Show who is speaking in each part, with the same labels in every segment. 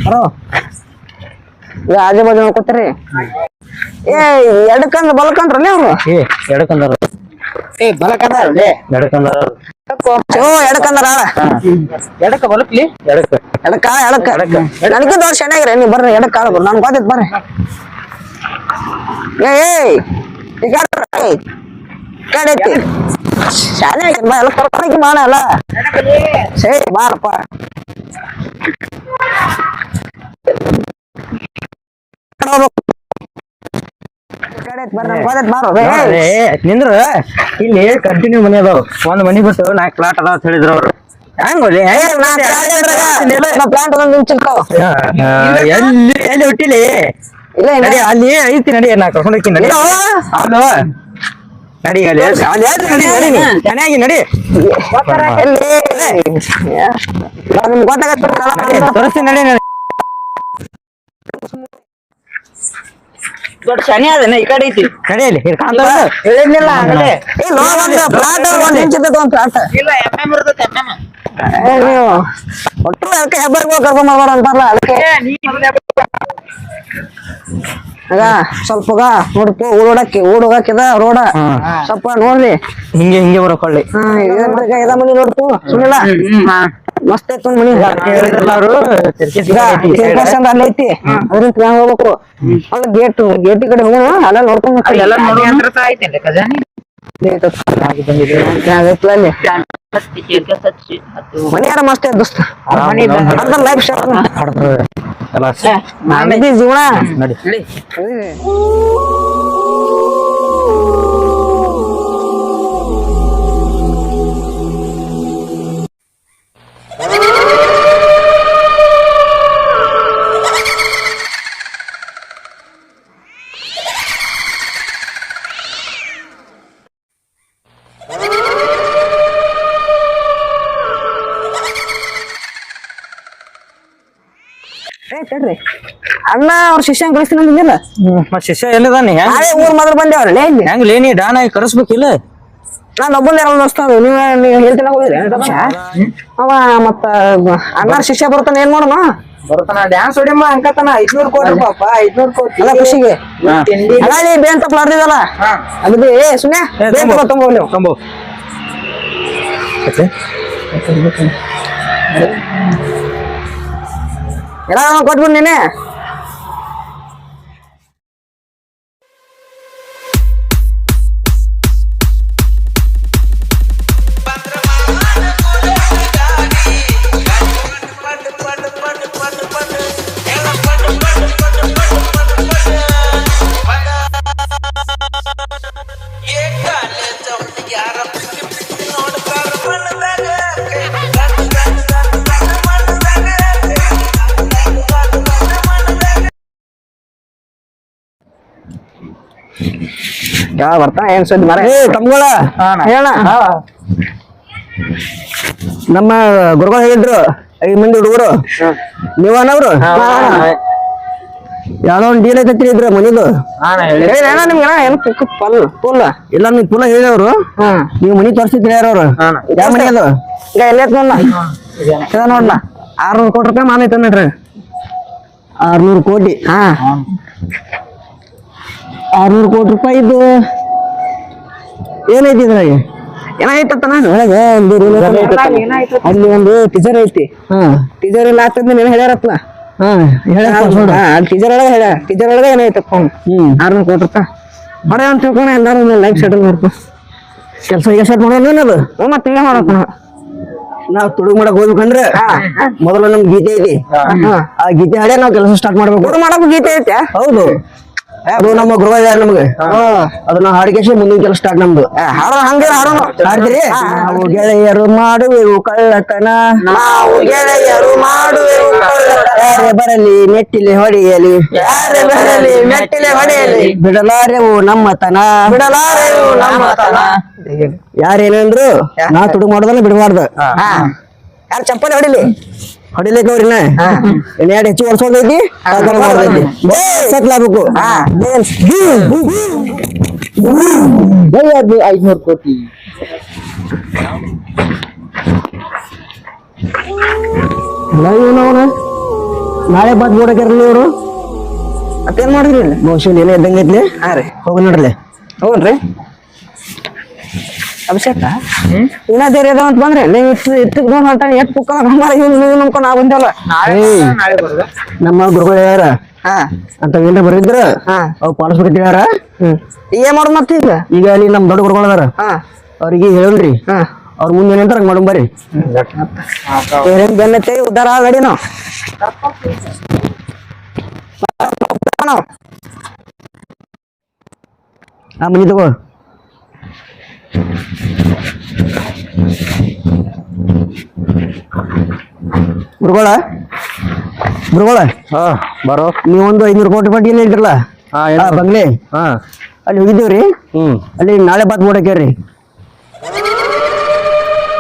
Speaker 1: ಬರೋ ಆಜು ಬಾಜು ನೋಡ್ಕೊತೀರಿ ಏ ಎಡಕಂದ್ರ ಬಲಕಂದ್ರಲ್ಲ ಅವ್ರು
Speaker 2: ಎಡಕಂದಾರ
Speaker 1: ಬಲಕಂದ್ರ
Speaker 2: ಎಡಕಂದಾರ
Speaker 1: ಎಡಕಂದ್ರ
Speaker 2: ಎಡಕ ಬಲಕ್ಲಿ ಎಡಕ
Speaker 1: ಎಡಕ ಎಡಕ ನನಗೆ ದೊಡ್ಡ ಚೆನ್ನಾಗಿರ ನೀವು ಬರ್ರಿ ಎಡಕ ಆಳ ಬರ್ರಿ ನನ್ ಗೊತ್ತೈತ್ ಬರ್ರಿ ಏಯ್ ಈಗ ಕಡೆತಿ ಶಾಲೆ ಬಾ ಎಲ್ಲ ಕರ್ಕೊಂಡೋಗಿ ಮಾಡ ಅಲ್ಲ ಸರಿ ಬಾರಪ್ಪ
Speaker 2: ನಿಂದ್ರ ಇಲ್ಲಿ ಕಂಟಿನ್ಯೂ ಮನಿ ಅದಾವ ಒಂದ್ ಮನಿ ಬಿಟ್ಟು 4 ಪ್ಲಾಟ್ ಅದಾವ ಅಂತ ಹೇಳಿದ್ರು ಅವ್ರು ಹೆಂಗೋಲಿ
Speaker 1: ಪ್ಲಾಂಟ್
Speaker 2: ಎಲ್ಲಿ ಹುಟ್ಟಿಲಿ ನಡಿ ಅಲ್ಲಿ ಐತಿ ನಡಿ ನಾ ಕರ್ಕೊಂಡು ಹೋಗ್ತೀನಿ ನಡಿ ಅಲ್ವಾ ನಡಿ ಅಲ್ಲಿ ಚೆನ್ನಾಗಿ ನಡಿ ತೋರಿಸ್ತೀನಿ ನಡಿ
Speaker 1: ದೊಡ್ಡ ಶನಿ ಅದನ್ನ ಈ ಕಡೆ ಐತಿ
Speaker 2: ನಡಿಯಲ್ಲಿ
Speaker 1: ಹೇಳಿದ್ನಿಲ್ಲ ನೀವು ಒಟ್ಟು ಅದಕ್ಕೆ ಹೆಬ್ಬರ್ಗೋ ಕರ್ಕೊಂಡ್ ಬರ್ಬಾರ ಅಂತಾರಲ್ಲ ಅದಕ್ಕೆ ಈಗ ಸ್ವಲ್ಪ ನೋಡ್ಪು ಓಡೋಗಾಕಿದ ರೋಡ ಸ್ವಲ್ಪ ನೋಡ್ರಿ
Speaker 2: ಹಿಂಗೆ ಹಿಂಗೆ ಬರೋಕೊಳ್ಳಿ
Speaker 1: ಇದ ಮನಿ ನೋಡ್ಪು ಸುಮ್ಮನಿಲ್ಲ ಮಸ್ತ್ ಐತ್ ಮನಿ ಅಲ್ಲಿ ಐತಿ ಅದ್ರಿಂದ ಹೋಗ್ಬೇಕು ಅಲ್ಲಿ ಗೇಟ್ ಕಡೆ ಹೋಗೋಣ ಅಲ್ಲ ನೋಡ್ಕೊಂಡ್ ಮನೆಯಾರ ಮಸ್ತ್ ದೋಸ್ತ ಲೈಫ್ ಜೀವನ
Speaker 2: ನಡಿ
Speaker 1: ಅಣ್ಣ ಅವ್ರ ಶಿಷ್ಯ ಕಳಿಸ್ತೀನಿ ಅಂದಿಲ್ಲ
Speaker 2: ಮತ್ ಶಿಷ್ಯ ಎಲ್ಲಿದಾನೆ
Speaker 1: ಊರ್ ಮೊದಲು ಬಂದೇವ್ರಲ್ಲ ಇಲ್ಲಿ
Speaker 2: ಹೆಂಗ್ಲೇ ನೀ ಡಾನ್ ಆಗಿ ಕರೆಸ್ಬೇಕಿಲ್ಲ
Speaker 1: ನಾನು ಒಬ್ಬಂದ ಯಾರು ದೋಸ್ತ ನೀವು ಹೇಳ್ತೀನಿ ಹೋಗಿದ್ರಿ ಅವ ಮತ್ತ ಅಣ್ಣ ಶಿಷ್ಯ ಬರ್ತಾನೆ ಏನ್ ಮಾಡೋಣ
Speaker 2: ಬರ್ತಾನ ಡ್ಯಾನ್ಸ್ ಹೊಡಿಮ್ಮ ಅಂಕತನ 500 ಕೋಟಿ ಪಾಪ 500 ಕೋಟಿ
Speaker 1: ಅಲ್ಲ ಖುಷಿಗೆ ಬೇನ್ ತಪ್ಪಲಾರ್ದಿದಲ್ಲ ಅಗದಿ ಸುಮ್ನೆ
Speaker 2: ತಂಬೋ
Speaker 1: ಎಲ್ಲ ಕೊಟ್ಬಿಡ್ ನೀನೆ ಯಾವ ಬರ್ತಾನ ಏನ್ ಸುದ್ದಿ ಮರ ತಮ್ಗಳ ಹೇಳ ನಮ್ಮ ಗುರುಗಳು ಹೇಳಿದ್ರು 5 ಮಂದಿ ಹುಡುಗರು ನೀವನವ್ರು ಯಾವ್ದೋ ಒಂದ್ ಡೀಲ್ ಐತಿ ಇದ್ರ ಮನಿದು ನಿಮ್ಗೆ ಏನ್ ಫುಲ್ ಇಲ್ಲ ನೀವ್ ಪುನಃ ಹೇಳಿದವ್ರು ನೀವ್ ಮನಿ ತೋರ್ಸಿದ್ರಿ ಯಾರವ್ರು ಯಾವ ಮನಿ ಅದು ಈಗ ಎಲ್ಲೇ ನೋಡ್ಲಾ 600 ಕೋಟಿ ರೂಪಾಯಿ ಮಾನ ಐತ ನೋಡ್ರಿ 600 ಕೋಟಿ 600 ಕೋಟಿ ರೂಪಾಯಿ ಇದು ಏನೈತಿ ಇದ್ರಾಗ ಏನಾಯ್ತತ್ತ ನಾನು ಅಲ್ಲಿ ಒಂದು ಟೀಚರ್ ಐತಿ ಟೀಚರ್ ಇಲ್ಲ ಆಗ್ತದ ನೀನ್ ಹೇಳ್ಯಾರತ್ಲ ಟೀಚರ್ ಒಳಗೆ ಏನಾಯ್ತಪ್ಪ 600 ಕೋಟಿ ರೂಪಾಯಿ ಹೊರ ಅಂತ ತಿಳ್ಕೊಂಡ ಎಲ್ಲಾರು ಲೈಫ್ ಸೆಟಲ್ ಮಾಡ್ಕೊ ಕೆಲಸ ಈಗ ಸೆಟ್ ಮಾಡೋದು ಅದು ಮತ್ತೆ ಹಿಂಗ ಮಾಡಕ್ ನಾವ್ ತುಡುಗ್ ಮಾಡಕ್ ಹೋಗ್ಬೇಕಂದ್ರೆ ಮೊದಲು ನಮ್ ಗೀತೆ ಐತಿ ಆ ಗೀತೆ ಹಾಡೇ ನಾವ್ ಕೆಲಸ ಸ್ಟಾರ್ಟ್ ಮಾಡ್ಬೇಕು ಮಾಡಕ್ ಗೀತೆ ಐತೆ ಹೌದು ಅದು ನಮ್ಮ ಗೃಹ ನಮ್ಗೆ ಅದನ್ನ ಹಾಡಿಗೆ ಮುಂದಿನ ಕೆಲಸ ಸ್ಟಾರ್ಟ್ ನಮ್ದು ಹಾಡ್ತೀರಿ ನಾವು ಗೆಳೆಯರು ಮಾಡುವೆವು ಕಳ್ಳತನ ನಾವು ಗೆಳೆಯರು ಮಾಡುವೆವು ಯಾರೇ ಬರಲಿ ಮೆಟ್ಟಿಲೆ ಹೊಡೆಯಲಿ ಯಾರೇ ಬರಲಿ ಮೆಟ್ಟಿಲೆ ಹೊಡೆಯಲಿ ಬಿಡಲಾರೆವು ನಮ್ಮತನ ಬಿಡಲಾರೆವು ನಮ್ಮತನ ಯಾರೇನಂದ್ರು ನಾ ತುಡುಗ್ ಮಾಡೋದನ್ನ ಬಿಡಬಾರ್ದು ಯಾರು ಚಪ್ಪಲಿ ಹೊಡಿಲಿಕ್ಕೆ ಅವ್ರಿನ ಎರಡು ಹೆಚ್ಚು ವರ್ಷೋದೈತಿ ಸತ್ಲಾಗಬೇಕು 500 ಕೋಟಿ ನಾಳೆ ಬಾತ್ ಬೋಡಕ್ಕಿರಲಿ ಇವರು
Speaker 2: ಮತ್ತೇನ್ ಮಾಡಿದ್ರಿ ಇಲ್ಲಿ
Speaker 1: ಬಹುಶಃ ಏನೇ ಇದ್ದಂಗೆ ಐತ್ಲಿ
Speaker 2: ಹಾ ರೀ
Speaker 1: ಹೋಗಿ ನೋಡ್ರಿ
Speaker 2: ಹೌನ್ರಿ ಅಭಿಷೇಕ
Speaker 1: ಇನ್ನ ಬೇರೆ ಅದಾವ ಅಂತ ಬಂದ್ರೆ ನೀವು ಇಟ್ಟು ಹೊಂಟಾನೆ ಎತ್ ಪುಕ್ಕ ನೀವು ನಂಬ್ಕೊಂಡು ನಾ ಬಂದೇವಲ್ಲ
Speaker 2: ನಾಳೆ ಬರೋದ
Speaker 1: ನಮ್ಮ ಗುರುಗಳು ಯಾರ
Speaker 2: ಹಾ
Speaker 1: ಅಂತ ಏನ್ರ ಬರಿದ್ರ
Speaker 2: ಹಾ
Speaker 1: ಅವ್ ಪಾಲಿಸ್ಬೇಕು ಹೇಳ್ಯಾರ
Speaker 2: ಏನ್ ಮಾಡೋದ್ ಮತ್ತೆ ಈಗ
Speaker 1: ಈಗ ಅಲ್ಲಿ ನಮ್ ದೊಡ್ಡ ಗುರುಗಳು ಅದಾರ
Speaker 2: ಹಾ
Speaker 1: ಅವ್ರಿಗೆ ಹೇಳನ್ರಿ
Speaker 2: ಹಾ
Speaker 1: ಅವ್ರ ಮುಂದೆ ಏನಂತಾರ ಹಂಗ್ ಮಾಡೋಣ ಬರ್ರಿ
Speaker 2: ಬೆನ್ನತ್ತೆ ಉದ್ದಾರ ಗಾಡಿ ನಾವು
Speaker 1: ಆ ಮನಿ ತಗೋ ಗುರುಗಳ ಗುರುಗಳ
Speaker 3: ಹಾ ಬರೋ
Speaker 1: ನೀವೊಂದು 500 ಕೋಟಿ ಪಟ್ಟಿಯಲ್ಲಿ ಹೇಳ್ತಿರಲ್ಲ ಬಂಗ್ಲೆ
Speaker 3: ಹಾ
Speaker 1: ಅಲ್ಲಿ ಹೋಗಿದ್ದೀವ್ರಿ ಅಲ್ಲಿ ನಾಳೆ ಬಾತ್ ಬೋಡಕ್ಯಾರ್ರಿ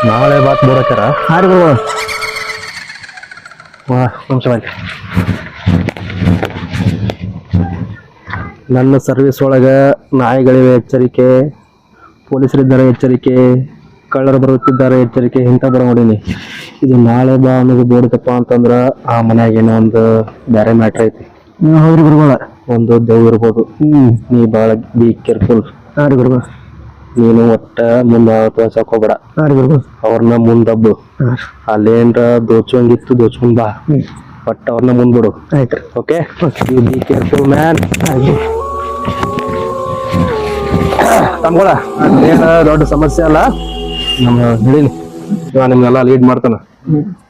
Speaker 3: ನಾಳೆ ಬಾತ್ ಬೋಡಕ್ಯಾರ
Speaker 1: ಹಾ ರೀ ಗುರುಗಳು
Speaker 3: ನಿಮಿಷ ಮಾಡಿ ನನ್ನ ಸರ್ವಿಸ್ ಒಳಗ ನಾಯಿಗಳಿವೆ ಎಚ್ಚರಿಕೆ, ಪೊಲೀಸರಿದ್ದಾರೆ ಎಚ್ಚರಿಕೆ, ಕಳ್ಳರು ಬರುತ್ತಿದ್ದಾರೆ ಎಚ್ಚರಿಕೆ ಇಂಥ ಬರ ನೋಡೀನಿ. ಇದು ನಾಳೆ ಬಾ ಅನ್ನೋದು ಬೋಡ್ತಪ್ಪ ಅಂತಂದ್ರ ಆ ಮನ್ಯಾಗ ಏನೋ ಒಂದು ಬೇರೆ ಮ್ಯಾಟ್ರ್ ಐತಿ.
Speaker 1: ಹೌದ್ರಿ ಗುರುಗಳ
Speaker 3: ಒಂದು ದೇವ್ ಇರ್ಬೋದು. ನೀ ಬಾಳ ಬಿ ಕೇರ್ಫುಲ್.
Speaker 1: ಹಾ ರೀ ಗುರುಗಳು
Speaker 3: ನೀನು ಒಟ್ಟ ಮುಂದ ತೋರ್ಸಕ್ ಹೋಗ್ಬೇಡ.
Speaker 1: ಹಾ ರೀ ಗುರುಗಳು
Speaker 3: ಅವ್ರನ್ನ ಮುಂದಬ್ಬು. ಅಲ್ಲೇನ್ರ ದೋಚುವಂಗಿತ್ತು ದೋಚ್ಕೊಂಡ್ ಬಾ, ಬಟ್ ಅವ್ರನ್ನ ಮುಂದ್ಬಿಡು.
Speaker 1: ಆಯ್ತು
Speaker 3: okay, you be careful man. ತಮ್ಗಳ ಏನ ದೊಡ್ಡ ಸಮಸ್ಯೆ ಅಲ್ಲ, ನಮ್ಮ ಹೇಳಿನಿ ಇವ ನಿಮ್ಗೆಲ್ಲ ಲೀಡ್ ಮಾಡ್ತಾನ.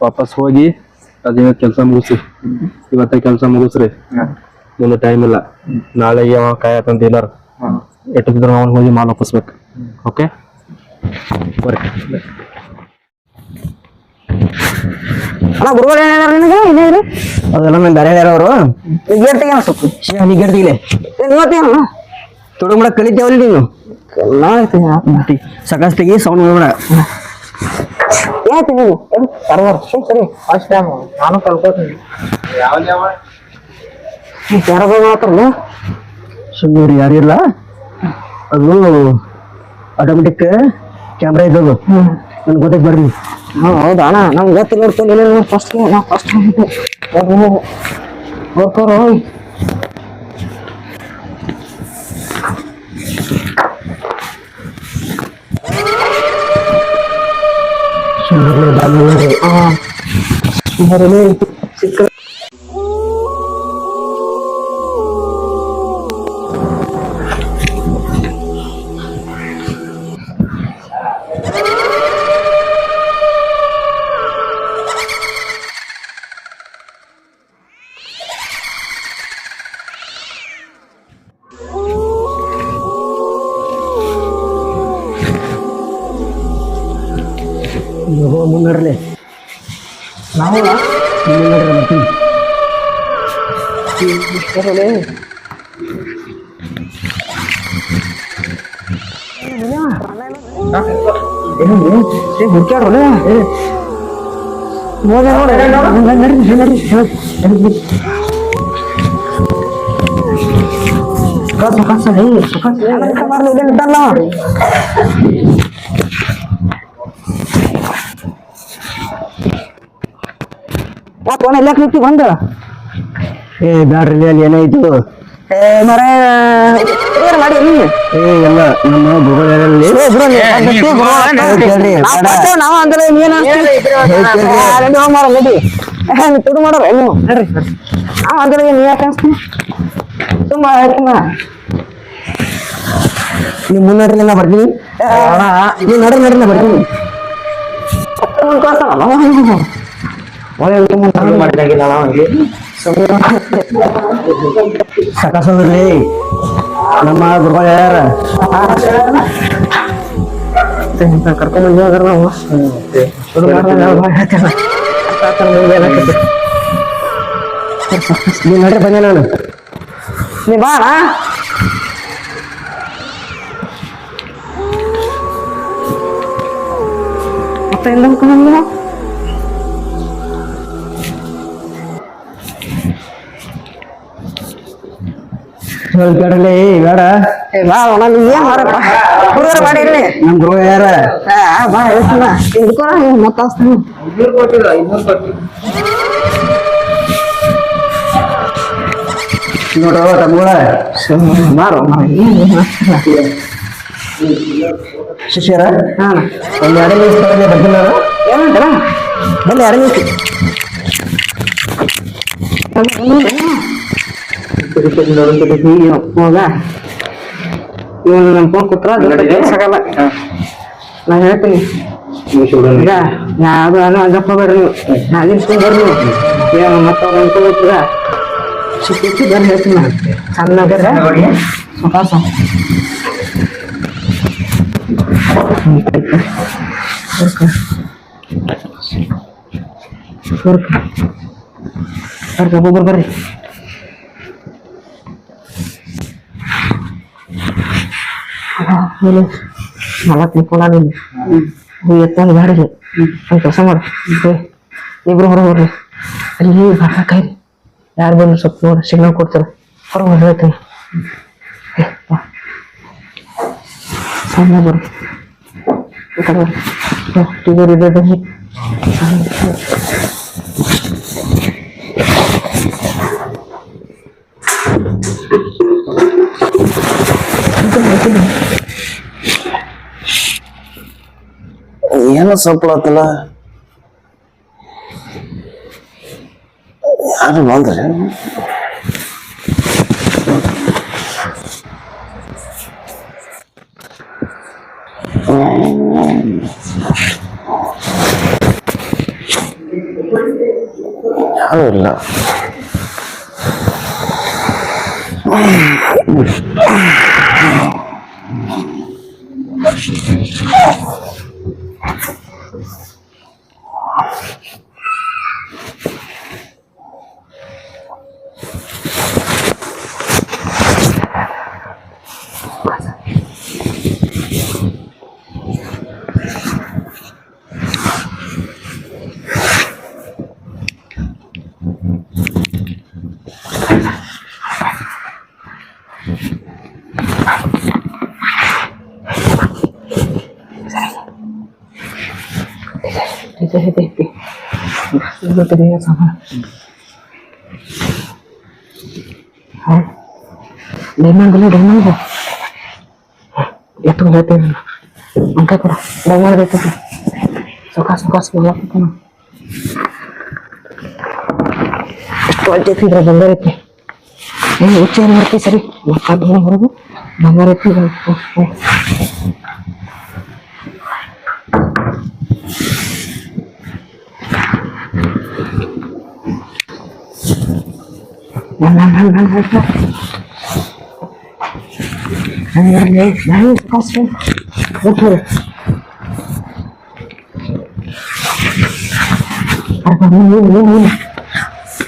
Speaker 3: ವಾಪಸ್ ಹೋಗಿ ಅದೇ ಕೆಲಸ ಮುಗಿಸಿ, ಇವತ್ತೇ ಕೆಲಸ ಮುಗಿಸ್ರಿ. ಮುಂದೆ ಟೈಮ್ ಇಲ್ಲ, ನಾಳೆಗೆ ಅವ ಕಾಯತಂತ ಡೀಲರ್ ಎಟ್ಟಿದ್ರು ಅವನ್ ಹೋಗಿ ಮಾಲ್ ವಾಪಸ್ಬೇಕು. ಓಕೆ ಬರ್ರಿ.
Speaker 1: ಅಣ್ಣ ಗುರುಗಳು ಏನಾರ ನಿನಗೆ ಏನಾದ್ರು ಅದೆಲ್ಲ ನಾನು ಬೇರೆ ಯಾರು ಅವರು ಗೇಟ್ ತೆಗಿಯೋಣ ಸ್ವಲ್ಪ ನೀ ಗೇಟ್ ತೆಗಿಲೆ ಇವತ್ತೇನು ತೊಡಗ್ ಮಾಡಕ್ ಕಲಿತೇವಲ್ಲ ನೀನು ಸಾಕಷ್ಟು ತೆಗಿ ಸೌಂಡ್ ಮಾಡ್ಬೇಡ.
Speaker 2: ಹೇಳ್ತೀನಿ ಸರಿ ಫಸ್ಟ್ ಟೈಮ್ ನಾನು ಕಲ್ಕೋತೀನಿ.
Speaker 1: ಯಾರಾಗ ಮಾತಾರಲ್ಲ ಸುಮ್ಮನೆ ಯಾರಿಲ್ಲ, ಅದು ಆಟೋಮೆಟಿಕ್ ಕ್ಯಾಮ್ರಾ ಇದ್ದದು ನನ್ಗೆ ಗೊತ್ತಾಗ ಬರ್ರಿ.
Speaker 2: ಹೌದಾ ಅಣ್ಣ ನಮ್ಗೆ ಗೊತ್ತಿ ನೋಡ್ಕೊಂಡು ಫಸ್ಟ್ ಹೋಗ್ತಾರೋ
Speaker 1: ಸಿಕ್ಕ ಮುನ್ನಡ್ರಲಿ
Speaker 2: ನಾವು
Speaker 1: ಮುನ್ನಡ್ರಿ ಮತ್ತೆ
Speaker 2: ಹುಡ್ಕ್ಯಾಡ್ರಲ್ಲ
Speaker 1: ಎಲ್ಲ ನಿಂತಿ ಬಂದ ಏ ಬ್ಯಾಡ್ರಿ ಅಲ್ಲಿ ಏನಾಯ್ತು
Speaker 2: ಮರ ಮಾಡಿ
Speaker 1: ಎಲ್ಲ ನಮ್ಮ ಗುರುಗಳಲ್ಲಿ
Speaker 2: ನಾವು ಅಂದ್ರೆ ತುಡು ಮಾಡೋರ ನೀವು ನಾವ್ ಅಂದ್ರೆ ನೀ ಯಾಕೆ ಅನ್ಸ್ತೀನಿ ತುಂಬಾ
Speaker 1: ನೀವು ಮುನ್ನಡ್ರಿ ನಾ ಬರ್ತೀನಿ, ನೀವು ನಡ್ರಿ ನಾ ಬರ್ತೀನಿ.
Speaker 2: ಮಾಡಿದಾಗಿಲ್ಲ
Speaker 1: ಸಾಕಾಸೋದ್ರಿ ನಮ್ಮ ಗುರುಗಳು ಯಾರ
Speaker 2: ಕರ್ಕೊಂಡ್ ಬಂದಿವಾಗ ನಾವು
Speaker 1: ನೀವು ನಡ್ರಿ ಬಂದೆ ನಾನು
Speaker 2: ನೀ ಬಾ ಮತ್ತೆ ಎಲ್ಲ
Speaker 1: ಕೇಳಲಿ ಬೇಡ
Speaker 2: ಬಾ ಅಣ್ಣ ನೀ ಏನ್ ಮಾಡಪ್ಪ ಹುಡುಗರು ಮಾಡಿರ್ಲಿ
Speaker 1: ನಮ್ ಗುರು ಯಾರ
Speaker 2: ಬಾ ಹೇಳ್ತೀನ ಹಿಡ್ಕೊಳ ಮತ್ತ
Speaker 1: ನೋಡ್ರವ ತಮ್ಮಗಳ ಮಾರು ಶಿಷ್ಯರ ಒಂದು 2 ನಿಮಿಷ ಬರ್ತಿಲ್ಲ ಏನಂತಾರ ಬನ್ನಿ 2 ನಿಮಿಷ ಹೋಗ ಇವನು ನಮ್ಮ ಫೋನ್ ಕೂತ್ರ ಸಾಕಲ್ಲ ನಾ ಹೇಳ್ತೀನಿ ಈಗ ಯಾವ್ದು ಅಜ್ಜಪ್ಪ ಬರ್ರಿ ನೀವು ನಾದಿಸ್ಕೊಂಡು ಬರ್ರಿ ನೀವು ಏನು ಮತ್ತೆ ಅವ್ರು ಅನ್ಕೋಬೇಕಿಲ್ಲ ಸಿಕ್ಕಿ ಬರ್ರಿ ಹೇಳ್ತೀನಿ ನಾನು ಸಣ್ಣ ಬರ್ರೆ ಸುಖಾಸ ಒಬ್ಬೊಬ್ಬರು ಬರ್ರಿ ನಾಲ್ಕು ನಿಂತ್ಕೊಂಡ ನೀನು ಎತ್ತೊಂದು ಗಾಡಿಗೆ ಒಂದು ಕೆಲಸ ಮಾಡು ಇಬ್ರು ಹೊರಗೆ ಬರ್ರಿ ಅಲ್ಲಿ ಬರ್ಕಾಯಿ ಯಾರು ಬಂದು ಸ್ವಲ್ಪ ನೋಡಿ ಸಿಗ್ನಲ್ ಕೊಡ್ತಾರೆ ಹೊರಗೆ ಹೇಳ್ತೀನಿ ಸಣ್ಣ ಬರ್ರಿ ಈ ಕಡೆ ಬರ್ರಿ ಟಿವಿ ಇದೆ ಬನ್ನಿ
Speaker 4: ಏನೋ ಸಪ್ಪಳತ್ತಲ್ಲ ಯಾರು ಬಂದ್ರೆ ಯಾರು ಇಲ್ಲ ಡೈಮಂಡ್ ಎತ್ತು ಹೇಳ್ತೀನಿ ಅಂಕ ಕೊಡ ಡೈಮಂಡ್ ಬೇಕು ಸುಖಾಸ್ ಎಷ್ಟು ಅಜ್ಜೈತಿ ಇದ್ರ ಬಂಗಾರ ಐತಿ ಏನು ಹುಚ್ಚ ಏನು ಮಾಡ್ತೀವಿ ಸರಿ ಹೊರಗು ಬಂಗಾರ ಐತಿ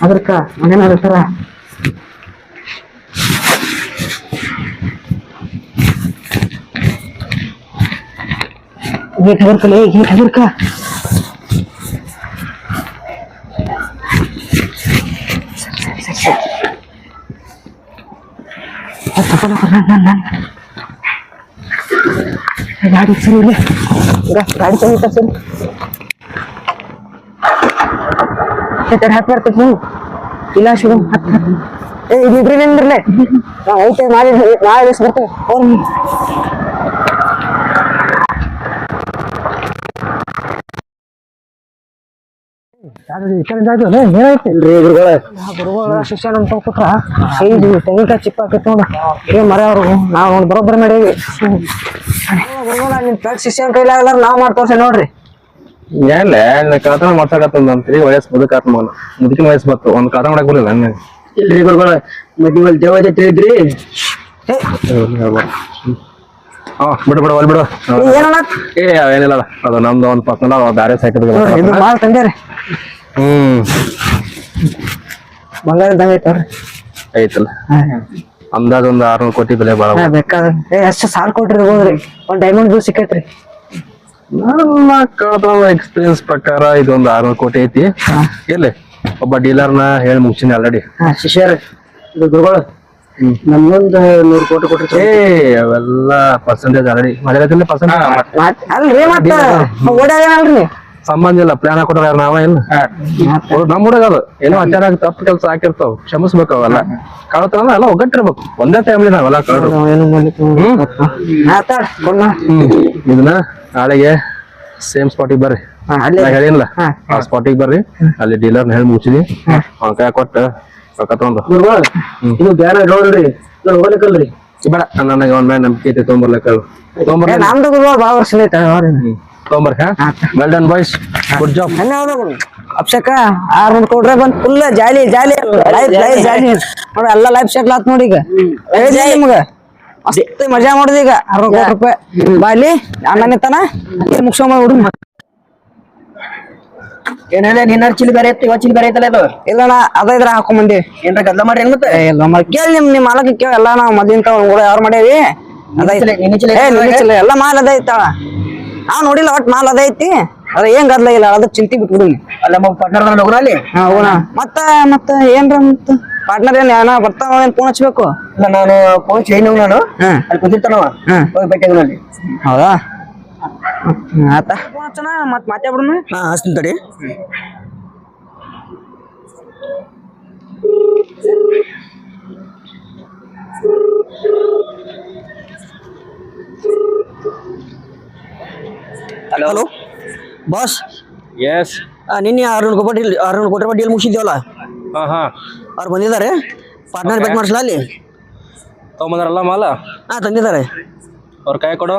Speaker 4: ಅದಕ್ಕ ಮನೇನಾಗತ್ತಾರ ಗೇಟ್ ಹಗರ್ಕಲೇ ಗೇಟ್ ಹಗರ್ಕ ಗಾಡಿ ಸರಿ ಇಲ್ಲ ಗಾಡಿ ಸರಿ ಸರಿ ಹತ್ತು ಬರ್ತೈತಿ ನೀವು ಇಲ್ಲ ಶಿವಮ್ ಏ ಇದ್ರಿ ನಿಂದ್ರಲೆ ಐತೆ ನಾಳೆ ದಿವಸ ಬರ್ತೇವೆ ಅವ್ರು ಗುರುಗಳ ಶಿಷ್ಯ ನಮ್ ತಗೊಟ್ರ ತೆಂಗಿನಕಾಯಿ ಚಿಪ್ಪ ಹಾಕೈತಿ ನೋಡ ಏ ಮರ ಅವ್ರು ನಾವ್ ನೋಡಿ ಬರೋಬ್ಬರ ಮಾಡೀವಿ ಗುರುಗಳ ನಿಮ್ ತಗ್ ಶಿಷ್ಯನ ಕೈಲಾಗಲ್ಲ ನಾವ್ ಮಾಡ್ತೋರ್ಸ ನೋಡ್ರಿ
Speaker 3: ಏನ್ಲೆ ಕಳ್ತನ ಮಾಡ್ಸಕತ್ತಂತ್ರಿ ವಯಸ್ಸು ಮುದುಕಾತ್ ಮಗನ ಮುದುಕಿನ ವಯಸ್ಸು ಬತ್ತು ಒಂದ್ ಕಳ್ತನ ಮಾಡಕ್ ಬರಲಿಲ್ಲ ಹಂಗ
Speaker 1: ಇಲ್ರಿ ಗುರುಗಳ ಮದ್ವೆ ದೇವ ತಿಳಿದ್ರಿ
Speaker 3: ಹಾ ಬಿಡು ಅಲ್ಲಿ ಬಿಡು
Speaker 1: ಏನಲ್ಲ
Speaker 3: ಏ ಏನಿಲ್ಲ ಅದು ನಮ್ದು ಒಂದ್ ಪರ್ಸನಲ್ ಬ್ಯಾರೆ ಸೈಟ್
Speaker 1: ಇದು ಮಾಲ್ ತಂದೇರಿ ಬಂಗಾರ ಇದ್ದಂಗ ಐತವ್ರಿ
Speaker 3: ಐತಲ್ಲ ಅಂದಾಜ್ ಒಂದ್ 600 ಕೋಟಿ ಬೆಲೆ ಬಾಳ
Speaker 1: ಬೇಕಾದ ಎಷ್ಟು ಸಾಲ ಕೊಟ್ಟಿರ್ಬೋದ್ರಿ ಒಂದ್ ಡೈಮಂಡ್ ಜ್ಯೂಸ್ ಸಿಕ್ಕೈತ್ರಿ
Speaker 3: ನನ್ನ ಕಳ್ತನ ಎಕ್ಸ್ಪೀರಿಯನ್ಸ್ ಪ್ರಕಾರ ಇದೊಂದು 600 ಕೋಟಿ ಐತಿ ಎಲ್ಲಿ ಒಬ್ಬ ಡೀಲರ್ನ ಹೇಳಿ ಮುಗಿಸಿನಿ ಆಲ್ರೆಡಿ
Speaker 1: ಶಿಷ್ಯರ್ ಇದು ಗುರುಗಳು ನಮ್ಗೊಂದು 100 ಕೋಟಿ ಕೊಟ್ಟಿರ್ತೀವಿ
Speaker 3: ಏ ಅವೆಲ್ಲ ಪರ್ಸೆಂಟೇಜ್ ಆಲ್ರೆಡಿ ಮಾಡಿರತ್ತಿಲ್ಲ ಪರ್ಸೆಂಟೇಜ್
Speaker 1: ಅಲ್ರಿ ಮತ್ತ ಓಡ್ಯಾಗಲ್ರಿ
Speaker 3: ಸಂಬಂಧ ಇಲ್ಲ ಪ್ಲಾನ್ ಹಾಕೊಟ್ರ ನಾವ ಏನ್ ನಮ್ ಹುಡುಗ ಅದು ಏನೋ ಅಚಾನಕ್ ತಪ್ಪು ಕೆಲಸ ಹಾಕಿರ್ತಾವ ಕ್ಷಮಿಸ್ಬೇಕು ಅವೆಲ್ಲ ಕಳ್ತನ ಎಲ್ಲ ಒಗ್ಗಟ್ಟಿರ್ಬೇಕು ಒಂದೇ ಟೈಮ್ಲಿ ನಾವೆಲ್ಲ ಕಳ್ರು ಇದನ್ನ ನಾಳೆಗೆ ಸೇಮ್ ಸ್ಪಾಟಿಗೆ ಬರ್ರಿ ನಾ ಹೇಳಿಲ್ಲ ಆ ಸ್ಪಾಟಿಗೆ ಬರ್ರಿ ಅಲ್ಲಿ ಡೀಲರ್ನ ಹೇಳಿ ಮುಗಿಸಿದಿ ಅವ್ನ ಕೈ ಕೊಟ್ಟ ರೊಕ್ಕ ತಗೊಂಡು
Speaker 1: ಇದು ಬ್ಯಾಡ ನೋಡ್ರಿ ಹೋಗ್ಲಿಕ್ಕಲ್ರಿ
Speaker 3: ಬೇಡ ನನಗೆ ಅವ್ನ ಮೇಲೆ ನಂಬಿಕೆ ಐತಿ ತೊಗೊಂಬರ್ಲಕ್ಕ
Speaker 1: ನಮ್ದು ಭಾಳ ವರ್ಷ ಐತೆ
Speaker 3: ತೊಗೊಂಬರ್ಕ well done boys good job
Speaker 1: ಧನ್ಯವಾದಗಳು ಅಪ್ಸಕ 600 ಕೊಡ್ರೆ ಬಂದ್ ಫುಲ್ ಜಾಲಿ ಜಾಲಿ ಲೈಫ್ ಜಾಲಿ ನೋಡಿ ಎಲ್ಲ ಲೈಫ್ ಸೆಟ್ಲ್ ಆತ್ ನೋಡಿ ಈಗ ನಿಮ್ಗ ಮಸ್ತ್ ಮಜಾ ಮಾಡುದು ಈಗ 600 ರೂಪಾಯಿ ಬಾಲಿ ಅನ್ನತಾನ ಮುಗಿಸೋ ಹುಡುಗ
Speaker 4: ಏನೇನ ನಿನ್ನ ಚಿಲ್ಲಿ ಬೇರೆ ಐತಿ ಇವ ಚಿಲ್ಲಿ ಬೇರೆ ಐತಲ್ಲ ಇದು
Speaker 1: ಇಲ್ಲಣ್ಣ ಅದ ಇದ್ರ ಹಾಕೊಂಡ್ ಬಂದಿ
Speaker 4: ಏನ್ರ ಗದ್ಲ ಮಾಡಿ ಏನ್ ಮತ್ತೆ
Speaker 1: ಇಲ್ಲ ಮರ್ ಕೇಳಿ ನಿಮ್ ಮಾಲಕ ಕೇಳಿ ಎಲ್ಲ ನಾವ್ ಮೊದ್ಲಿಂತ ಕೂಡ ಯಾರು ಮಾಡೇವಿ ಎಲ್ಲ ಮಾಲ್ ಅದ ಐತಾಳ ನಾವ್ ನೋಡಿಲ್ಲ ಒಟ್ ಮಾಲ್ ಅದ ಐತಿ ಅದ ಏನ್ ಗದ್ಲ ಇಲ್ಲ ಅದ ಚಿಂತಿ ಬಿಟ್ಬಿಡು
Speaker 4: ಅಲ್ಲ ಪಾರ್ಟ್ನರ್ ಹೋಗ್ರ ಅಲ್ಲಿ
Speaker 1: ಹೋಗೋಣ ಮತ್ತ ಏನ್ರ ಮತ್ತ ಪಾರ್ಟ್ನರ್ ಏನ್ ಬರ್ತಾವ ಏನ್ ಫೋನ್ ಹಚ್ಬೇಕು
Speaker 4: ಇಲ್ಲ ನಾನು ಫೋನ್ ಚೈನ್ ನಾನು ಅಲ್ಲಿ ಕುಂತಿರ್ತಾನವ ಹೋಗಿ ಭೇಟಿ ಅಲ್ಲಿ
Speaker 1: ಹೌದಾ ಆತ ಫೋನ್ ಹಚ್ಚೋಣ ಮತ್ ಮಾತಾಡ್ಬಿಡೋಣ
Speaker 4: ಹಚ್ತೀನಿ ತಡಿ ಹಲೋ ಬಾಸ್
Speaker 3: ಎಸ್
Speaker 4: ನಿನ್ನೆ 600 ಕೋಟಿ ರೂಪಾಯಿ ಡೀಲ್ ಮುಗಿಸಿದ್ಯವಲ್ಲ
Speaker 3: ಹಾ
Speaker 4: ಅವ್ರು ಬಂದಿದ್ದಾರೆ ಪಾರ್ಟ್ನರ್ ಭೇಟಿ ಮಾಡಿಸಲ ಅಲ್ಲಿ
Speaker 3: ತಗೊಂಬಂದಾರಲ್ಲ ಮಾಲ
Speaker 4: ತಂದಿದ್ದಾರೆ
Speaker 3: ಅವ್ರ ಕೈ ಕೊಡು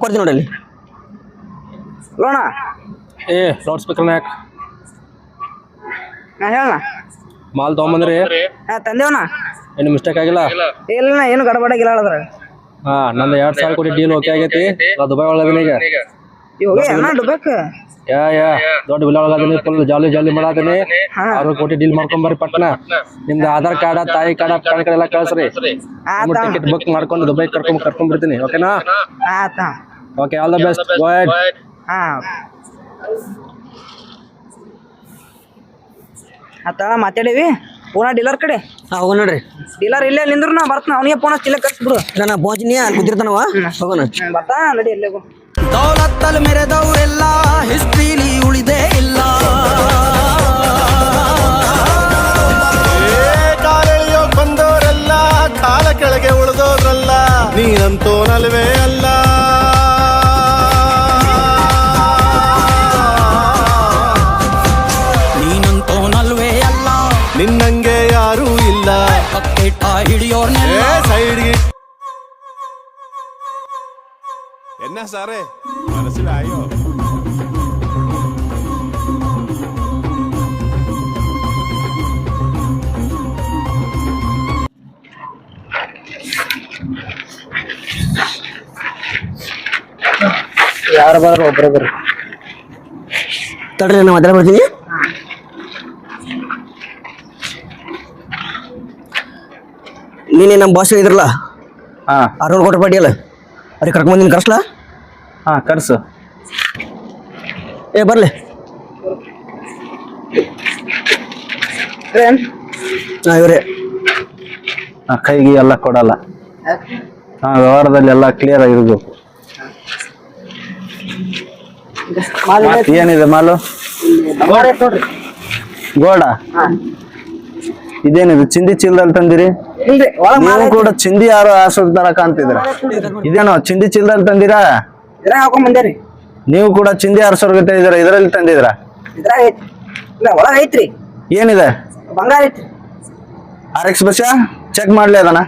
Speaker 4: ಕೊಡ್ತೀನಿ ನೋಡಿ ಅಲ್ಲಿ
Speaker 1: ಲೋಣ
Speaker 3: ಲೌಡ್ ಸ್ಪೀಕರ್ನ ಯಾಕೆ
Speaker 1: ಹೇಳಣ
Speaker 3: ಮಾಲ್ ತಗೊಂಬಂದ್ರಿ
Speaker 1: ತಂದೇವಣ್ಣ
Speaker 3: ಏನು ಮಿಸ್ಟೇಕ್ ಆಗಿಲ್ಲ
Speaker 1: ಇಲ್ಲ ಏನು ಗಡಬಡಾಗಿಲ್ಲ ಹೇಳಿದ್ರ
Speaker 3: ಹಾ ನಂದು 2,000 ಕೋಟಿ ಡೀಲ್ ಓಕೆ ಆಗೈತಿ ನಾ ದುಬೈ ಒಳಗದೀನಿ ಈಗ
Speaker 1: ಅಣ್ಣ ಡುಬೇಕು
Speaker 3: ಯಾ ದೊಡ್ಡ ವಿಲ ಒಳಗದೀನಿ ಫುಲ್ ಜಾಲಿ ಮಾಡಾತೀನಿ 6 ಕೋಟಿ ಡೀಲ್ ಮಾಡ್ಕೊಂಬರ್ರಿ ಪಟ್ನ ನಿಮ್ದು ಆಧಾರ್ ಕಾರ್ಡ್ ತಾಯಿ ಕಾರ್ಡ್ ಪ್ಯಾನ್ ಕಾರ್ಡ್ ಎಲ್ಲ ಕಳ್ಸ್ರಿ ಟಿಕೆಟ್ ಬುಕ್ ಮಾಡ್ಕೊಂಡು ದುಬೈ ಕರ್ಕೊಂಡ್ಬಿಡ್ತೀನಿ ಓಕೆನಾ okay all the best go ahead
Speaker 1: ಆತ ಮಾತಾಡೀವಿ ಪೂನಾ ಡೀಲರ್ ಕಡೆ
Speaker 4: ಹೋಗೋಣ ನೋಡ್ರಿ
Speaker 1: ಡೀಲರ್ ಇಲ್ಲೇ ನಿಂದ್ರು ನಾ ಬರ್ತಾನ ಅವನಿಗೆ ಫೋನ್ ಹಚ್ಚಿಲ್ಲ ಕರ್ಸ್ಬಿಡು
Speaker 4: ನಾನು ಪਹੁಂಚಿನಿ ಅಲ್ಲಿ ಕುಂತಿರ್ತಾನವ ಹೋಗೋಣ
Speaker 1: ಬರ್ತಾ ನಡಿ ಎಲ್ಲೇ
Speaker 5: ದೌಲತ್ತಲ್ಲಿ ಮೆರೆದವರೆಲ್ಲ ಹಿಸ್ಟ್ರಿಲಿ ಉಳಿದೇ ಇಲ್ಲ
Speaker 6: ಕಾಲೆಳೆಯೋಕ್ ಬಂದವರೆಲ್ಲ ಕಾಲ ಕೆಳಗೆ ಉಳಿದೋದ್ರಲ್ಲ ನೀನಂತೂ ನಲ್ವೇ ಅಲ್ಲ
Speaker 5: ನೀನಂತೂ ನಲ್ವೇ ಅಲ್ಲ
Speaker 6: ನಿನ್ನಂಗೆ ಯಾರೂ ಇಲ್ಲ
Speaker 5: ಪಕ್ಕೇಟ ಹಿಡಿಯೋರ್ನೆಲ್ಲ
Speaker 6: സൈഡ് എന്നാ സാറേ മനസ്സിലായോ
Speaker 1: ಯಾರು ಬರೋರು ಒಬ್ಬರು ಬರ್ರಿ
Speaker 4: ತಡ್ರಿ ನಾನು ಮಾತಾಡ ಬರ್ತೀನಿ ನೀನೆ ನಮ್ಮ ಬಾಸ್ ಹೇಳಿದ್ರಲ್ಲ 600 ಕೋಟಿ ರೂಪಾಯಿ ಅಲ್ಲ ಅವ್ರಿಗೆ ಕರ್ಕೊಂಬಂದಿನಿ ಕರ್ಸ್ಲಾ
Speaker 3: ಕರ್ಸು
Speaker 4: ಬರ್ಲಿ ಇವ್ರೆ
Speaker 3: ಕೈಗೆ ಎಲ್ಲ ಕೊಡಲ್ಲ ವ್ಯವಹಾರದಲ್ಲಿ ಎಲ್ಲ ಕ್ಲಿಯರ್ ಆಗಿರ್ಬೇಕು ಏನಿದೆ ಮಾಲು ಗೋಡ ಇದೇನಿದು ಚಿಂದಿ ಚೀಲದಲ್ಲಿ ತಂದಿರಿ ನೀವು ಕೂಡ ಚಿಂದಿ ಯಾರು ಆಸೋದ್ ತರ ಕಾಣ್ತಿದ್ರ ಇದೇನೋ ಚಿಂದಿ ಚೀಲದಲ್ಲಿ ತಂದಿರಾ
Speaker 1: ಹಾಕೊಂಡ್ ಬಂದೇರಿ
Speaker 3: ನೀವು ಕೂಡ ಚಿಂದಿ ಆರ್ಸೋರ್ಗತೆ ಇದೀರ ಇದರಲ್ಲಿ ತಂದಿದ್ರ
Speaker 1: ಇದ್ರಾಗ ಐತಿ ಇಲ್ಲ ಒಳಗ ಐತ್ರಿ
Speaker 3: ಏನಿದೆ
Speaker 1: ಬಂಗಾರ ಐತ್ರಿ
Speaker 3: RX ಬಸ್ ಚೆಕ್ ಮಾಡ್ಲಿ ಅದನ್ನ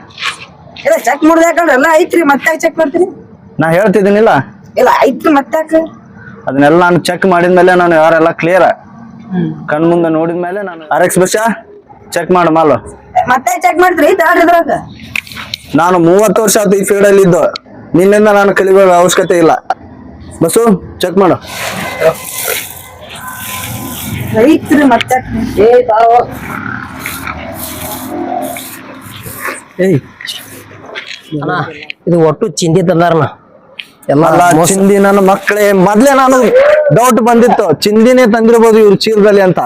Speaker 1: ಇಲ್ಲ ಚೆಕ್ ಮಾಡಿದೆ ಯಾಕಂದ್ರೆ ಎಲ್ಲ ಐತ್ರಿ ಮತ್ತೆ ಚೆಕ್ ಮಾಡ್ತೀನಿ
Speaker 3: ನಾ ಹೇಳ್ತಿದ್ದೀನಿಲ್ಲ
Speaker 1: ಇಲ್ಲ ಐತ್ರಿ ಮತ್ತೆ
Speaker 3: ಅದನ್ನೆಲ್ಲ ನಾನು ಚೆಕ್ ಮಾಡಿದ್ಮೇಲೆ ನಾನು ಯಾರೆಲ್ಲ ಕ್ಲಿಯರ್ ಕಣ್ ಮುಂದೆ ನೋಡಿದ್ಮೇಲೆ ನಾನು RX ಬಸ್ ಚೆಕ್ ಮಾಡು ಮಾಲು
Speaker 1: ಮತ್ತೆ ಚೆಕ್ ಮಾಡ್ತೀರಿ ಇದ್ರಾಗ
Speaker 3: ನಾನು 30 ವರ್ಷ ಆಯ್ತು ಈ ಫೀಲ್ಡ್ ಅಲ್ಲಿ ಇದ್ದು ನಿನ್ನಿಂದ ನಾನು ಕಲಿಬೇಕು ಅವಶ್ಯಕತೆ ಇಲ್ಲ ಬಸ್ಸು ಚೆಕ್ ಮಾಡು
Speaker 1: ಐತ್ರಿ ಮತ್ತೆ
Speaker 4: ಇದು ಒಟ್ಟು ಚಿಂದಿ ತಂದಾರನ
Speaker 3: ಎಲ್ಲ ಚಿಂದಿ ನನ್ನ ಮಕ್ಕಳೇ ಮೊದ್ಲೇ ನಾನು ಡೌಟ್ ಬಂದಿತ್ತು ಚಿಂದಿನೇ ತಂದಿರ್ಬೋದು ಇವ್ರು ಚೀಲದಲ್ಲಿ ಅಂತ